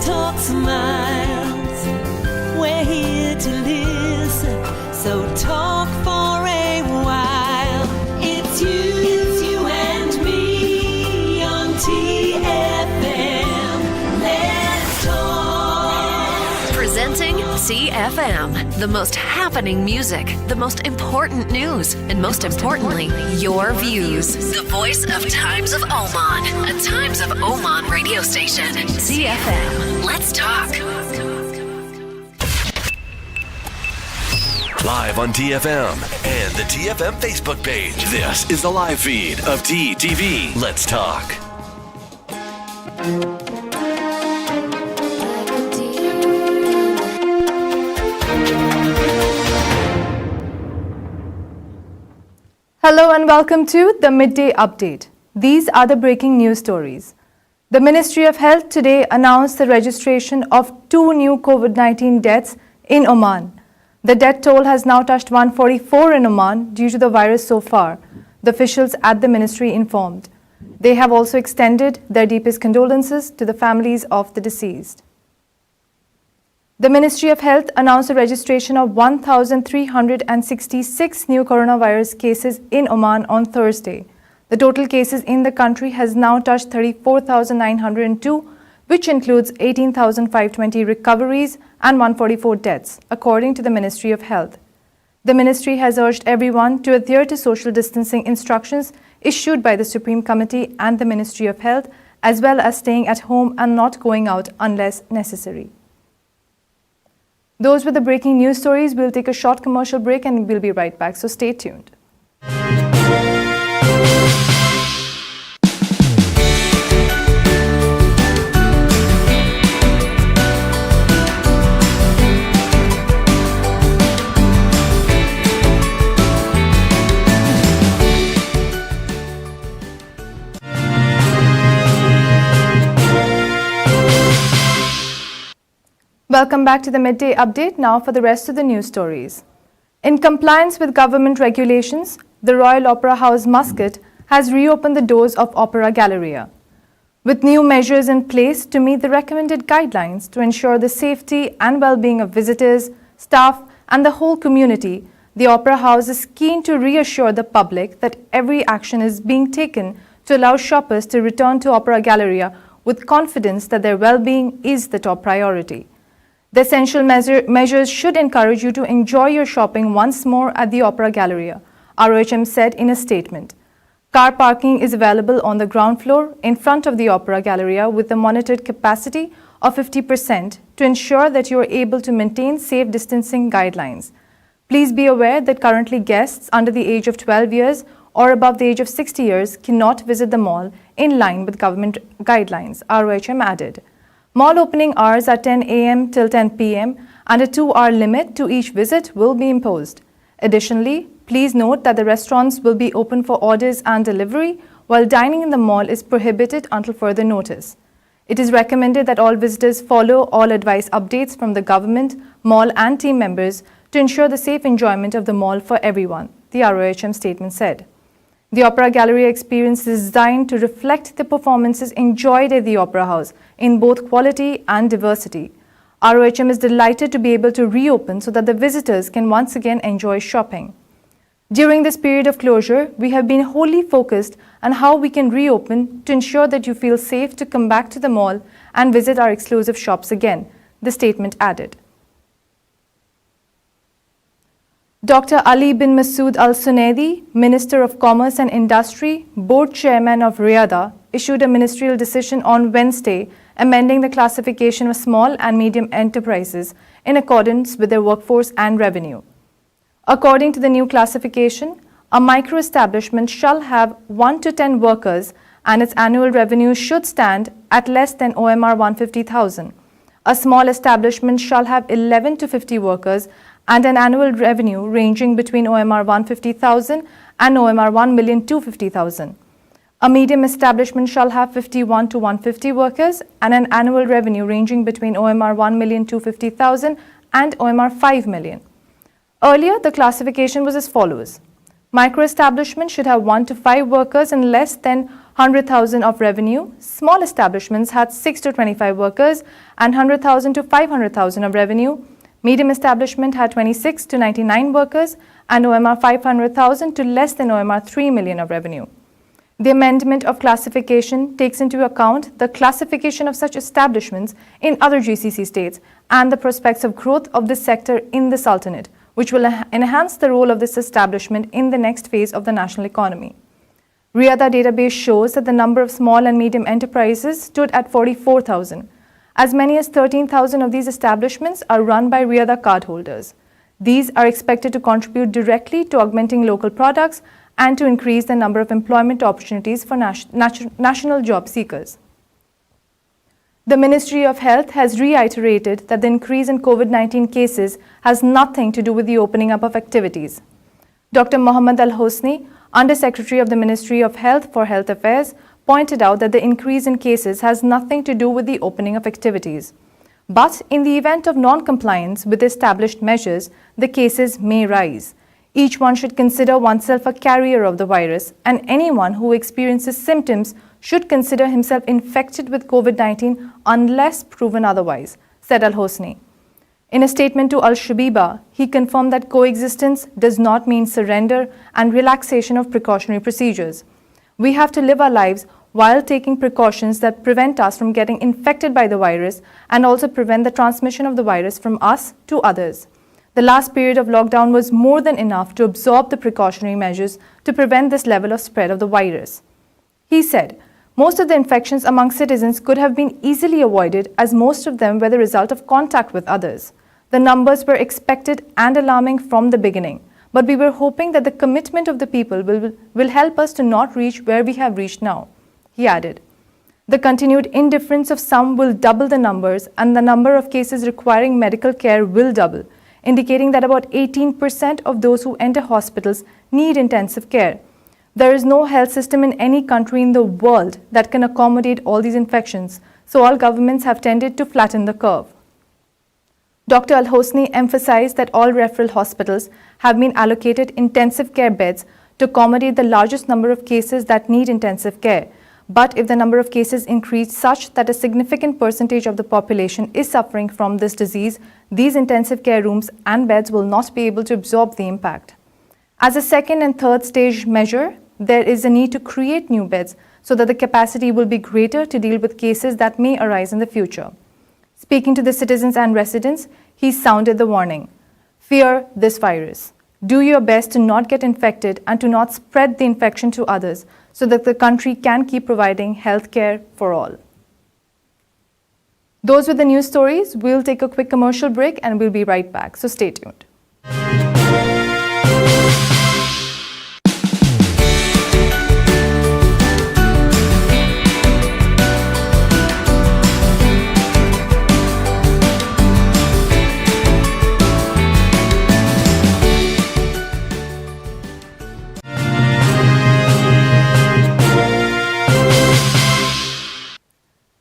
Let's talk smiles. We're here to listen, so talk for a while. It's you and me on TFM. Let's talk. Presenting TFM, the most happening music, the most important news, and most importantly, your views. The voice of Times of Oman, a Times of Oman radio station. TFM. Let's talk. Live on TFM and the TFM Facebook page. This is the live feed of TTV. Let's talk. Hello and welcome to the Midday Update. These are the breaking news stories. The Ministry of Health today announced the registration of 2 new COVID-19 deaths in Oman. The death toll has now touched 144 in Oman due to the virus so far, the officials at the ministry informed. They have also extended their deepest condolences to the families of the deceased. The Ministry of Health announced the registration of 1,366 new coronavirus cases in Oman on Thursday. The total cases in the country has now touched 34,902, which includes 18,520 recoveries and 144 deaths, according to the Ministry of Health. The ministry has urged everyone to adhere to social distancing instructions issued by the Supreme Committee and the Ministry of Health, as well as staying at home and not going out unless necessary. Those were the breaking news stories. We'll take a short commercial break and we'll be right back, so stay tuned. Welcome back to the Midday Update. Now for the rest of the news stories. In compliance with government regulations, the Royal Opera House, Muscat, has reopened the doors of Opera Galleria. With new measures in place to meet the recommended guidelines to ensure the safety and well-being of visitors, staff, and the whole community, the Opera House is keen to reassure the public that every action is being taken to allow shoppers to return to Opera Galleria with confidence that their well-being is the top priority. The essential measures should encourage you to enjoy your shopping once more at the Opera Galleria, ROHM said in a statement. Car parking is available on the ground floor in front of the Opera Galleria with a monitored capacity of 50% to ensure that you are able to maintain safe distancing guidelines. Please be aware that currently guests under the age of 12 years or above the age of 60 years cannot visit the mall in line with government guidelines, ROHM added. Mall opening hours are 10 a.m. till 10 p.m. and a 2-hour limit to each visit will be imposed. Additionally, please note that the restaurants will be open for orders and delivery, while dining in the mall is prohibited until further notice. It is recommended that all visitors follow all advice updates from the government, mall and team members to ensure the safe enjoyment of the mall for everyone, the ROHM statement said. The Opera Galleria experience is designed to reflect the performances enjoyed at the Opera House in both quality and diversity. ROHM is delighted to be able to reopen so that the visitors can once again enjoy shopping. During this period of closure, we have been wholly focused on how we can reopen to ensure that you feel safe to come back to the mall and visit our exclusive shops again, the statement added. Dr. Ali bin Masood Al Sunaidi, Minister of Commerce and Industry, Board Chairman of Riyadh, issued a ministerial decision on Wednesday amending the classification of small and medium enterprises in accordance with their workforce and revenue. According to the new classification, a micro-establishment shall have 1 to 10 workers and its annual revenue should stand at less than OMR 150,000. A small establishment shall have 11 to 50 workers and an annual revenue ranging between OMR 150,000 and OMR 1,250,000. A medium establishment shall have 51 to 150 workers and an annual revenue ranging between OMR 1,250,000 and OMR 5 million. Earlier, the classification was as follows. Micro-establishment should have 1 to 5 workers and less than 100,000 of revenue. Small establishments had 6 to 25 workers and 100,000 to 500,000 of revenue. Medium establishment had 26 to 99 workers and OMR 500,000 to less than OMR 3 million of revenue. The amendment of classification takes into account the classification of such establishments in other GCC states and the prospects of growth of this sector in the Sultanate, which will enhance the role of this establishment in the next phase of the national economy. Riyadh database shows that the number of small and medium enterprises stood at 44,000. As many as 13,000 of these establishments are run by Riyadh cardholders. These are expected to contribute directly to augmenting local products and to increase the number of employment opportunities for national job seekers. The Ministry of Health has reiterated that the increase in COVID-19 cases has nothing to do with the opening up of activities. Dr. Mohammad Al-Hosni, Under-Secretary of the Ministry of Health for Health Affairs, pointed out that the increase in cases has nothing to do with the opening of activities. But in the event of non-compliance with established measures, the cases may rise. Each one should consider oneself a carrier of the virus, and anyone who experiences symptoms should consider himself infected with COVID-19 unless proven otherwise, said Al-Hosni. In a statement to Al-Shabiba, he confirmed that coexistence does not mean surrender and relaxation of precautionary procedures. We have to live our lives while taking precautions that prevent us from getting infected by the virus and also prevent the transmission of the virus from us to others. The last period of lockdown was more than enough to absorb the precautionary measures to prevent this level of spread of the virus. He said, most of the infections among citizens could have been easily avoided as most of them were the result of contact with others. The numbers were expected and alarming from the beginning, but we were hoping that the commitment of the people will help us to not reach where we have reached now, he added. The continued indifference of some will double the numbers and the number of cases requiring medical care will double, indicating that about 18% of those who enter hospitals need intensive care. There is no health system in any country in the world that can accommodate all these infections, so all governments have tended to flatten the curve. Dr. Al-Hosni emphasized that all referral hospitals have been allocated intensive care beds to accommodate the largest number of cases that need intensive care. But if the number of cases increase such that a significant percentage of the population is suffering from this disease, these intensive care rooms and beds will not be able to absorb the impact. As a second and third stage measure, there is a need to create new beds so that the capacity will be greater to deal with cases that may arise in the future. Speaking to the citizens and residents, he sounded the warning. Fear this virus. Do your best to not get infected and to not spread the infection to others so that the country can keep providing health care for all. Those were the news stories. We'll take a quick commercial break and we'll be right back. So stay tuned.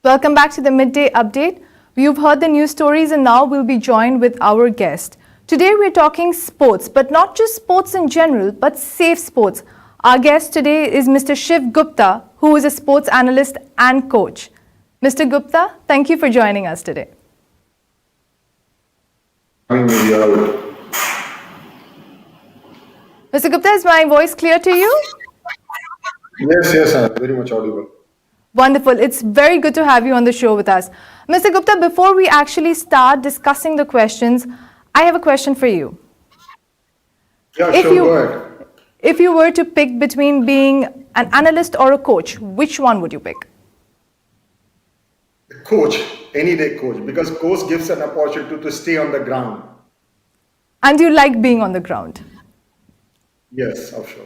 Welcome back to the Midday Update. You've heard the news stories and now we'll be joined with our guest. Today we're talking sports, but not just sports in general, but safe sports. Our guest today is Mr. Shiv Gupta, who is a sports analyst and coach. Mr. Gupta, thank you for joining us today. Mr. Gupta, is my voice clear to you? Yes, very much audible. Wonderful. It's very good to have you on the show with us. Mr. Gupta, before we actually start discussing the questions, I have a question for you. Yeah, sure, go ahead. If you were to pick between being an analyst or a coach, which one would you pick? Coach, any day coach, because coach gives an opportunity to stay on the ground. And you like being on the ground? Yes, of sure.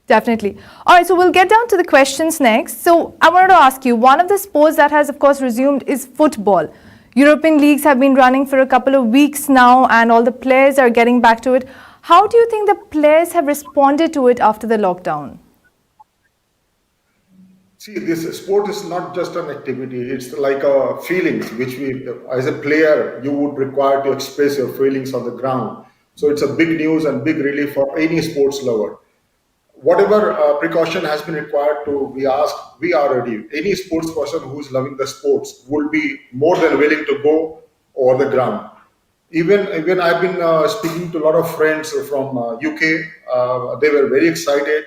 Definitely. All right, so we'll get down to the questions next. So I wanted to ask you, one of the sports that has, of course, resumed is football. European leagues have been running for a couple of weeks now and all the players are getting back to it. How do you think the players have responded to it after the lockdown? See, this sport is not just an activity. It's like feelings, which we, as a player, you would require to express your feelings on the ground. So it's a big news and big relief for any sports lover. whatever precaution has been required to be asked, we are ready. Any sports person who is loving the sports would be more than willing to go over the ground. Even I've been speaking to a lot of friends from UK. They were very excited.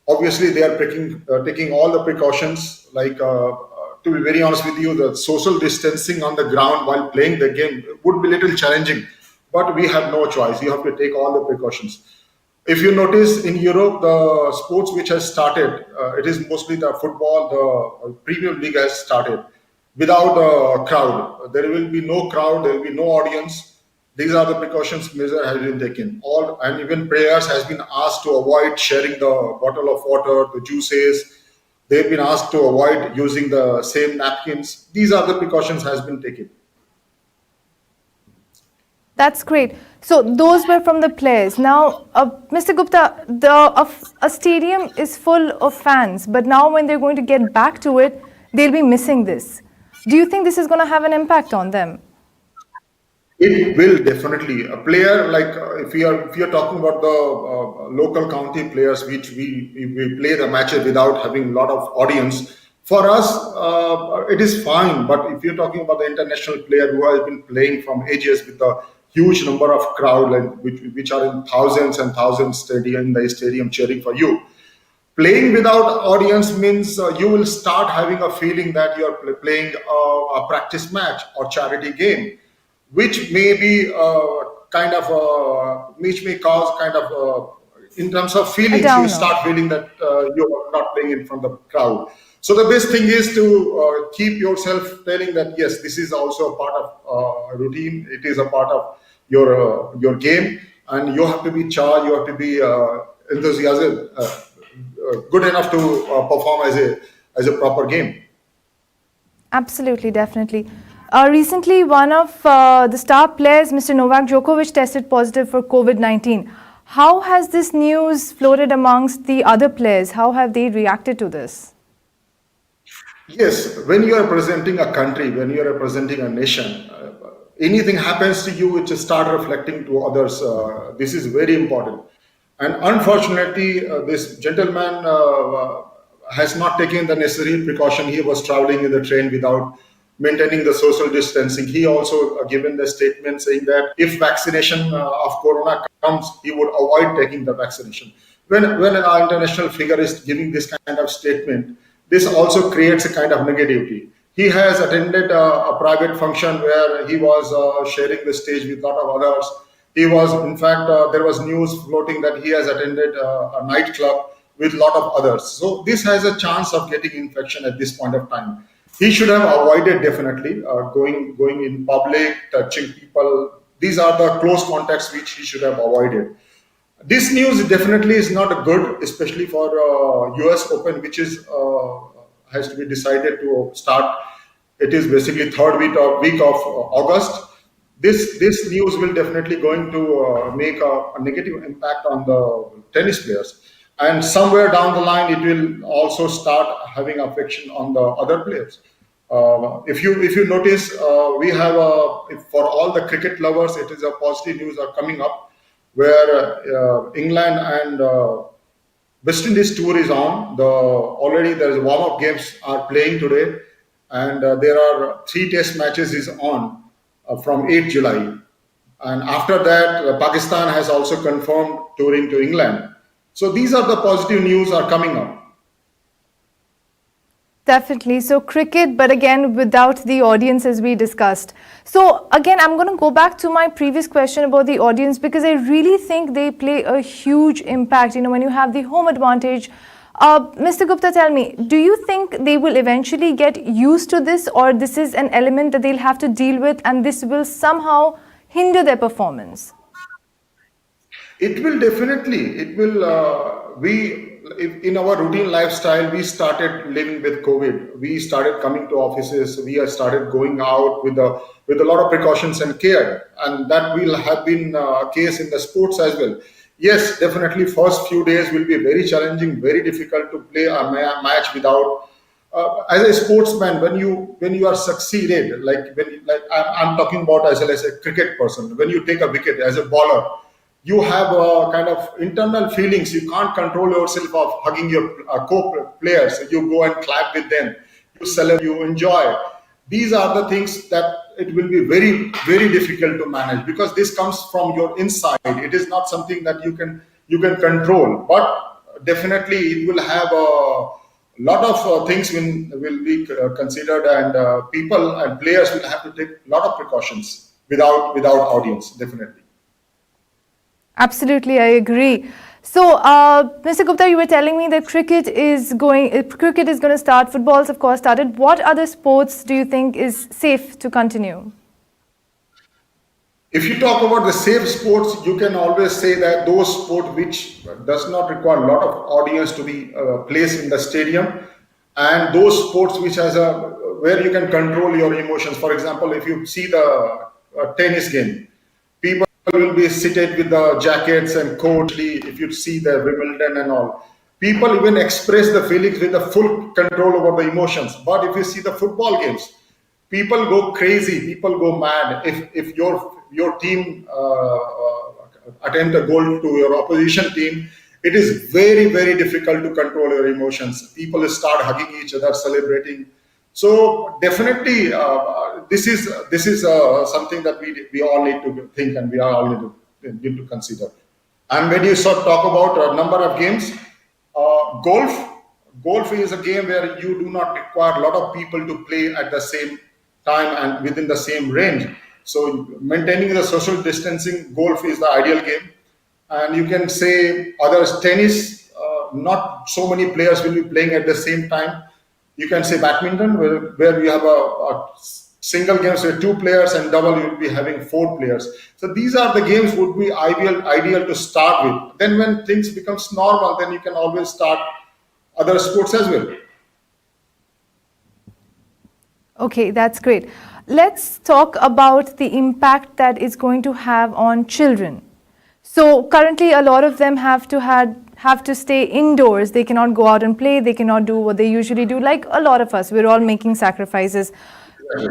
Obviously, they are taking all the precautions. Like to be very honest with you, the social distancing on the ground while playing the game would be a little challenging. But we have no choice. You have to take all the precautions. If you notice in Europe, the sports which has started, it is mostly the football, the Premier League has started without a crowd. There will be no crowd, there will be no audience. These are the precautions measure has been taken. All and even players has been asked to avoid sharing the bottle of water, the juices. They've been asked to avoid using the same napkins. These are the precautions has been taken. That's great. So those were from the players. Now, Mr. Gupta, a stadium is full of fans, but now when they're going to get back to it, they'll be missing this. Do you think this is going to have an impact on them? It will definitely. A player like if you're talking about the local county players, which we play the matches without having a lot of audience. For us, it is fine. But if you're talking about the international player who has been playing from ages with a huge number of crowd, like which are in thousands and thousands in the stadium cheering for you. Playing without audience means you will start having a feeling that you are playing a practice match or charity game, which may be which may cause in terms of feelings, you start feeling that you are not playing in front of the crowd. So the best thing is to keep yourself telling that yes, this is also a part of routine. It is a part of your game, and you have to be charged. You have to be enthusiastic, good enough to perform as a proper game. Absolutely, definitely. Recently, one of the star players, Mr. Novak Djokovic, tested positive for COVID-19. How has this news floated amongst the other players? How have they reacted to this? Yes, when you are representing a country, when you are representing a nation, anything happens to you, it just start reflecting to others. This is very important. And unfortunately, this gentleman has not taken the necessary precaution. He was traveling in the train without maintaining the social distancing. He also given the statement saying that if vaccination of corona comes, he would avoid taking the vaccination. When an international figure is giving this kind of statement, this also creates a kind of negativity. He has attended a private function where he was sharing the stage with a lot of others. He was, in fact, there was news floating that he has attended a nightclub with a lot of others. So this has a chance of getting infection at this point of time. He should have avoided definitely going in public, touching people. These are the close contacts which he should have avoided. This news definitely is not good, especially for US Open, which is has to be decided to start. It is basically third week of August. This news will definitely going to make a negative impact on the tennis players, and somewhere down the line it will also start having affection on the other players. If you notice, we have for all the cricket lovers, it is a positive news are coming up, where England and West Indies tour is on. Already there is warm-up games are playing today, and there are 3 test matches is on from 8 July. And after that, Pakistan has also confirmed touring to England. So these are the positive news are coming up. Definitely. So cricket, but again, without the audience as we discussed. So again, I'm going to go back to my previous question about the audience, because I really think they play a huge impact, when you have the home advantage. Mr. Gupta, tell me, do you think they will eventually get used to this, or this is an element that they'll have to deal with and this will somehow hinder their performance? It will definitely. It will. In our routine lifestyle, we started living with COVID. We started coming to offices. We have started going out with a lot of precautions and care, and that will have been a case in the sports as well. Yes, definitely. First few days will be very challenging, very difficult to play a match without. As a sportsman, when you are succeeded, I'm talking about as a cricket person. When you take a wicket as a bowler, you have kind of internal feelings. You can't control yourself of hugging your co-players. You go and clap with them. You celebrate, you enjoy. These are the things that it will be very, very difficult to manage, because this comes from your inside. It is not something that you can control. But definitely, it will have a lot of things will be considered, and people and players will have to take a lot of precautions without audience. Definitely. Absolutely, I agree. So, Mr. Gupta, you were telling me that cricket is going to start. Football's, of course, started. What other sports do you think is safe to continue? If you talk about the safe sports, you can always say that those sports which does not require a lot of audience to be placed in the stadium, and those sports which has where you can control your emotions. For example, if you see the tennis game, people will be seated with the jackets and coats. If you see the Wimbledon and all, people even express the feelings with the full control over the emotions. But if you see the football games, people go crazy, people go mad. If your team attempt a goal to your opposition team, it is very, very difficult to control your emotions. People start hugging each other, celebrating. So definitely, this is something that we all need to think, and we all need to consider. And when you talk about a number of games, golf is a game where you do not require a lot of people to play at the same time and within the same range. So maintaining the social distancing, golf is the ideal game. And you can say others, tennis, not so many players will be playing at the same time. You can say badminton, where you have a single games with 2 players, and double you will be having 4 players. So these are the games would be ideal to start with. Then when things becomes normal, then you can always start other sports as well. Okay, that's great. Let's talk about the impact that is going to have on children. So currently, a lot of them have to stay indoors. They cannot go out and play. They cannot do what they usually do. Like a lot of us, we're all making sacrifices.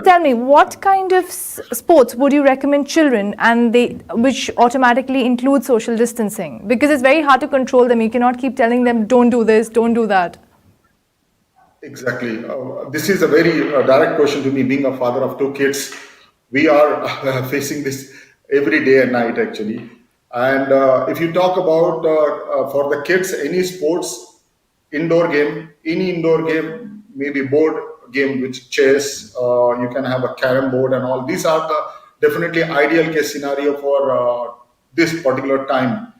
Tell me, what kind of sports would you recommend children, and which automatically include social distancing? Because it's very hard to control them. You cannot keep telling them, don't do this, don't do that. Exactly. This is a very direct question to me. Being a father of 2 kids, we are facing this every day and night, actually. And if you talk about for the kids, any sports, indoor game, any indoor game, maybe board game with chess, you can have a carom board and all. These are the definitely ideal case scenario for this particular time.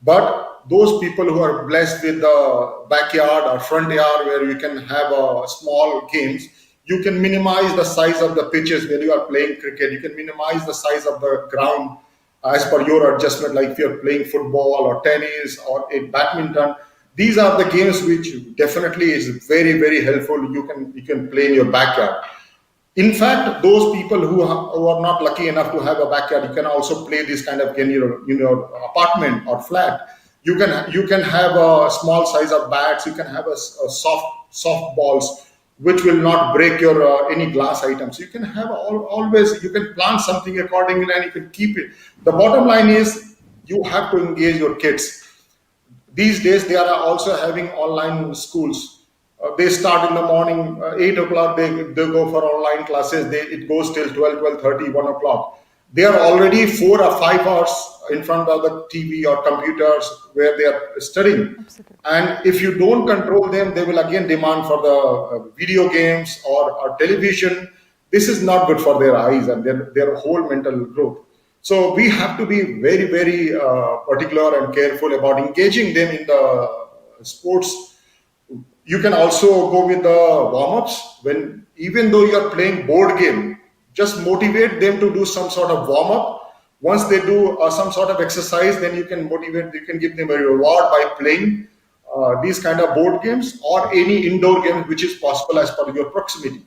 But those people who are blessed with the backyard or front yard where you can have small games, you can minimize the size of the pitches where you are playing cricket. You can minimize the size of the ground as per your adjustment, like if you're playing football or tennis or badminton. These are the games which definitely is very, very helpful. You can play in your backyard. In fact, those people who are not lucky enough to have a backyard, you can also play this kind of game in your apartment or flat. You can have a small size of bats. You can have a soft balls, which will not break your any glass items. You can have always, you can plan something accordingly, and you can keep it. The bottom line is you have to engage your kids. These days, they are also having online schools. They start in the morning, 8 o'clock, they go for online classes. It goes till 12, 12:30, 1 o'clock. They are already 4 or 5 hours in front of the TV or computers where they are studying. Absolutely. And if you don't control them, they will again demand for the video games or television. This is not good for their eyes and their whole mental growth. So we have to be very, very particular and careful about engaging them in the sports. You can also go with the warm-ups. Even though you are playing board game, just motivate them to do some sort of warm-up. Once they do some sort of exercise, then you can give them a reward by playing these kind of board games or any indoor game which is possible as per your proximity.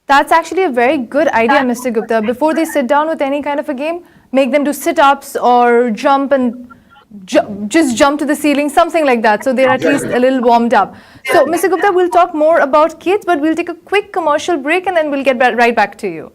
That's actually a very good idea, Mr. Gupta. Before they sit down with any kind of a game, make them do sit-ups or jump and just jump to the ceiling, something like that. So they're at least a little warmed up. So, Mr. Gupta, we'll talk more about kids, but we'll take a quick commercial break and then we'll get right back to you.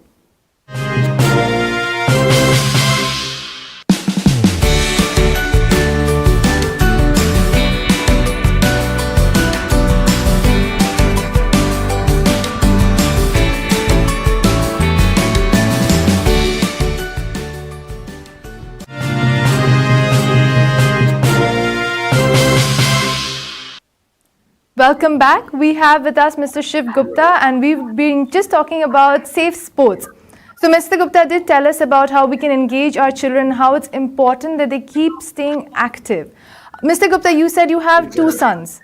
Welcome back. We have with us Mr. Shiv Gupta, and we've been just talking about safe sports. So Mr. Gupta did tell us about how we can engage our children, how it's important that they keep staying active. Mr. Gupta, you said you have two sons.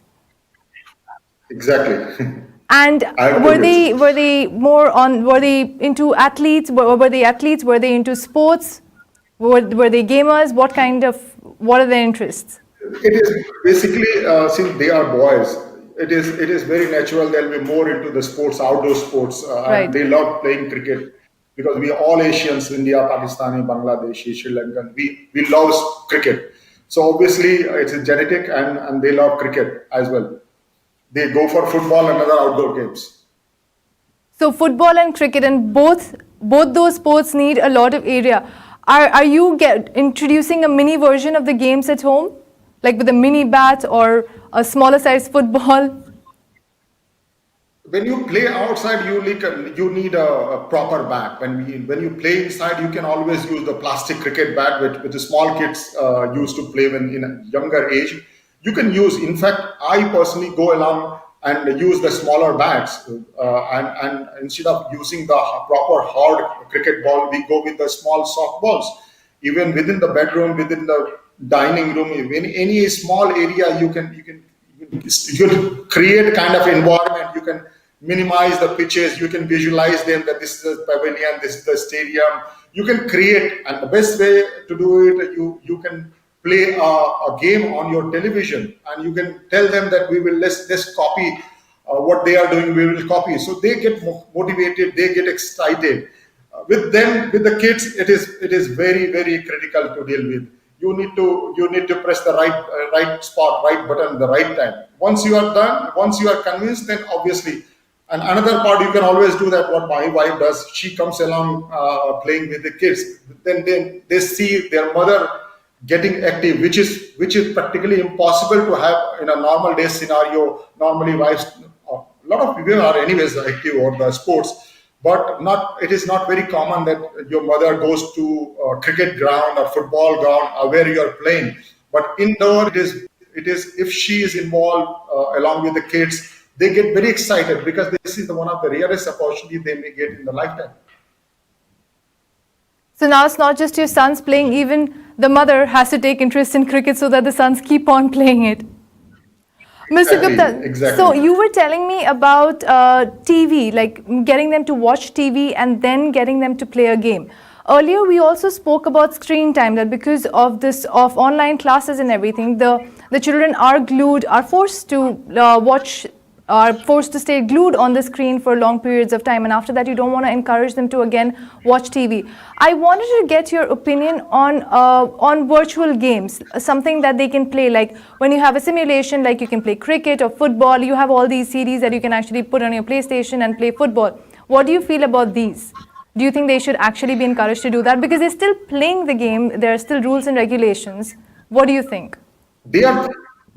Exactly. And I have were two they kids. were they into athletes? Were they athletes? Were they into sports? Were they gamers? What are their interests? It is basically since they are boys, it is very natural they'll be more into the sports, outdoor sports, and Right. they love playing cricket because we are all Asians, India, Pakistani, Bangladeshi, Sri Lankan. We love cricket. So obviously it's a genetic, and they love cricket as well. They go for football and other outdoor games. So football and cricket, and both those sports need a lot of area. Are you introducing a mini version of the games at home, like with a mini bat or a smaller size football? When you play outside, you need a proper bat. When you play inside, you can always use the plastic cricket bat, which the small kids used to play when in a younger age. You can use. In fact, I personally go along and use the smaller bats, and instead of using the proper hard cricket ball, we go with the small soft balls. Even within the bedroom, within the dining room, in any small area, you can create kind of environment. You can minimize the pitches. You can visualize them that this is the pavilion, this is the stadium. You can create, and the best way to do it, you can play a game on your television, and you can tell them that let's copy what they are doing. We will copy, so they get motivated, they get excited. With them, with the kids, it is very very critical to deal with. You need to press the right spot, right button, the right time. Once you are done, once you are convinced, then obviously. And another part, you can always do that. What my wife does, she comes along playing with the kids. Then they see their mother getting active, which is practically impossible to have in a normal day scenario. Normally, wives, a lot of people are anyways active or the sports, but not. It is not very common that your mother goes to a cricket ground or football ground where you are playing. But indoor, it is if she is involved along with the kids, they get very excited because this is one of the rarest opportunity they may get in the lifetime. So now it's not just your sons playing, even the mother has to take interest in cricket so that the sons keep on playing it. Mr. Gupta, Exactly. so you were telling me about TV, like getting them to watch TV and then getting them to play a game. Earlier, we also spoke about screen time, that because of online classes and everything, the children are forced to are forced to stay glued on the screen for long periods of time, and after that you don't want to encourage them to again watch TV. I wanted to get your opinion on virtual games, something that they can play, like when you have a simulation, like you can play cricket or football. You have all these series that you can actually put on your PlayStation and play football. What do you feel about these? Do you think they should actually be encouraged to do that? Because they're still playing the game, there are still rules and regulations. What do you think?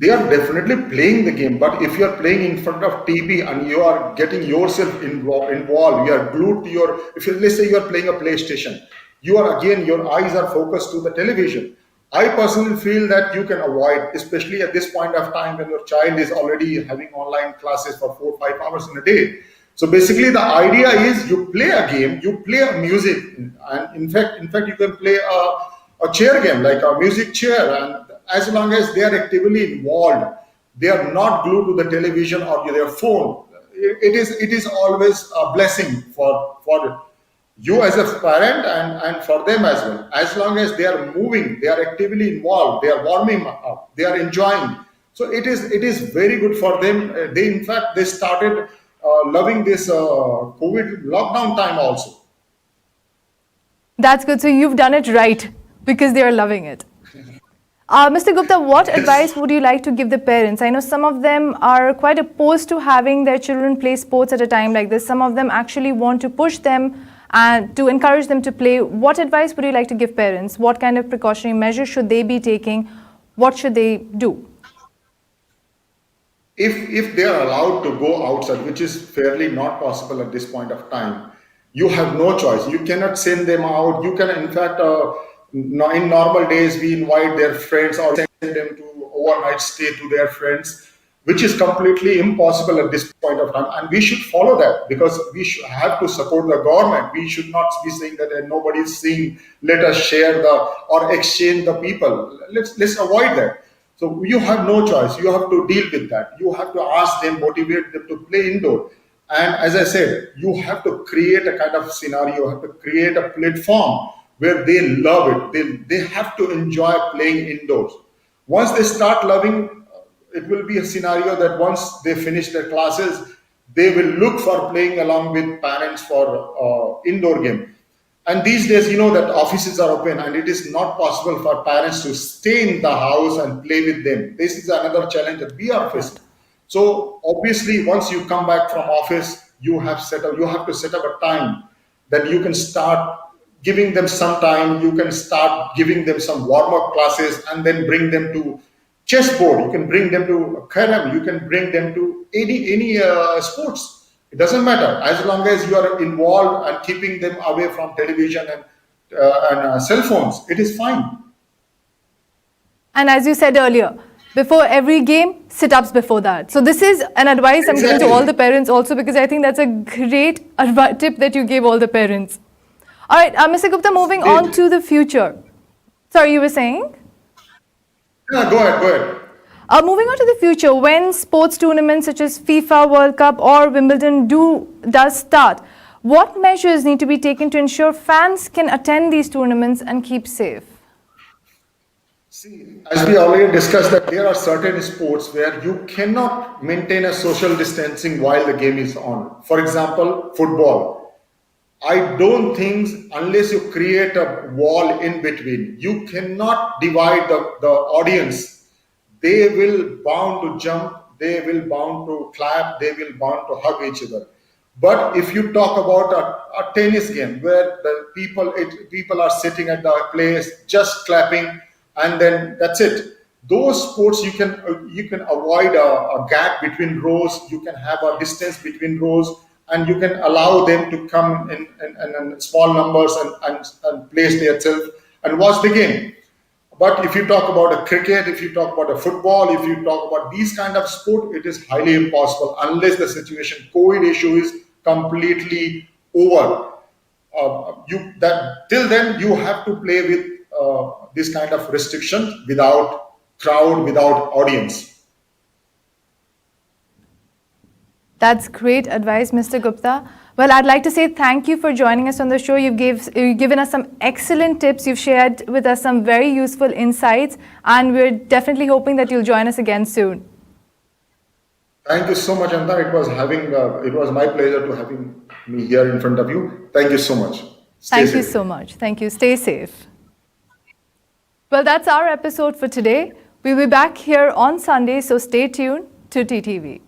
They are definitely playing the game, but if you are playing in front of TV and you are getting yourself involved, you are glued to your. If you, let's say you are playing a PlayStation, your eyes are focused to the television. I personally feel that you can avoid, especially at this point of time when your child is already having online classes for 4 or 5 hours in a day. So basically, the idea is you play a game, you play a music, and in fact, you can play a chair game like a music chair, and as long as they are actively involved, they are not glued to the television or to their phone. It is always a blessing for you as a parent, and for them as well. As long as they are moving, they are actively involved, they are warming up, they are enjoying. So it is very good for them. They in fact they started loving this COVID lockdown time also. That's good. So you've done it right because they are loving it. Mr. Gupta, what advice would you like to give the parents? I know some of them are quite opposed to having their children play sports at a time like this. Some of them actually want to push them and to encourage them to play. What advice would you like to give parents? What kind of precautionary measures should they be taking? What should they do? If they are allowed to go outside, which is fairly not possible at this point of time, you have no choice. You cannot send them out. You can, in fact, in normal days, we invite their friends or send them to overnight stay to their friends. which is completely impossible at this point of time. And we should follow that, because we should have to support the government. We should not be saying that nobody is seeing, let us share or exchange the people. Let's avoid that. So you have no choice. You have to deal with that. You have to ask them, motivate them to play indoor. And as I said, you have to create a kind of scenario, you have to create a platform where they love it. They have to enjoy playing indoors. Once they start loving, it will be a scenario that once they finish their classes, they will look for playing along with parents for indoor game. And these days, you know that offices are open and it is not possible for parents to stay in the house and play with them. This is another challenge that we are facing. So obviously, once you come back from office, you have to set up a time that you can start giving them some time. You can start giving them some warm-up classes and then bring them to chessboard. You can bring them to carom. You can bring them to any sports. It doesn't matter, as long as you are involved and keeping them away from television and cell phones. It is fine. And as you said earlier, before every game, sit-ups before that. So this is an advice I'm giving to all the parents also, because I think that's a great tip that you gave all the parents. All right, Mr. Gupta, moving on to the future. Sorry, you were saying? Yeah, go ahead. Moving on to the future, when sports tournaments such as FIFA World Cup or Wimbledon does start, what measures need to be taken to ensure fans can attend these tournaments and keep safe? See, as we already discussed, that there are certain sports where you cannot maintain a social distancing while the game is on. For example, football. I don't think, unless you create a wall in between, you cannot divide the audience. They will bound to jump, they will bound to clap, they will bound to hug each other. But if you talk about a tennis game where the people are sitting at the place just clapping, and then that's it. Those sports you can avoid a gap between rows, you can have a distance between rows, and you can allow them to come in small numbers and place themselves and watch the game. But if you talk about a cricket, if you talk about a football, if you talk about these kind of sport, it is highly impossible unless the COVID issue is completely over. Till then, you have to play with this kind of restrictions without crowd, without audience. That's great advice, Mr. Gupta. Well, I'd like to say thank you for joining us on the show. You've given us some excellent tips. You've shared with us some very useful insights, and we're definitely hoping that you'll join us again soon. Thank you so much, Anta. It was my pleasure to having me here in front of you. Thank you so much. Thank you so much. Thank you. Stay safe. Well, that's our episode for today. We'll be back here on Sunday, so stay tuned to TTV.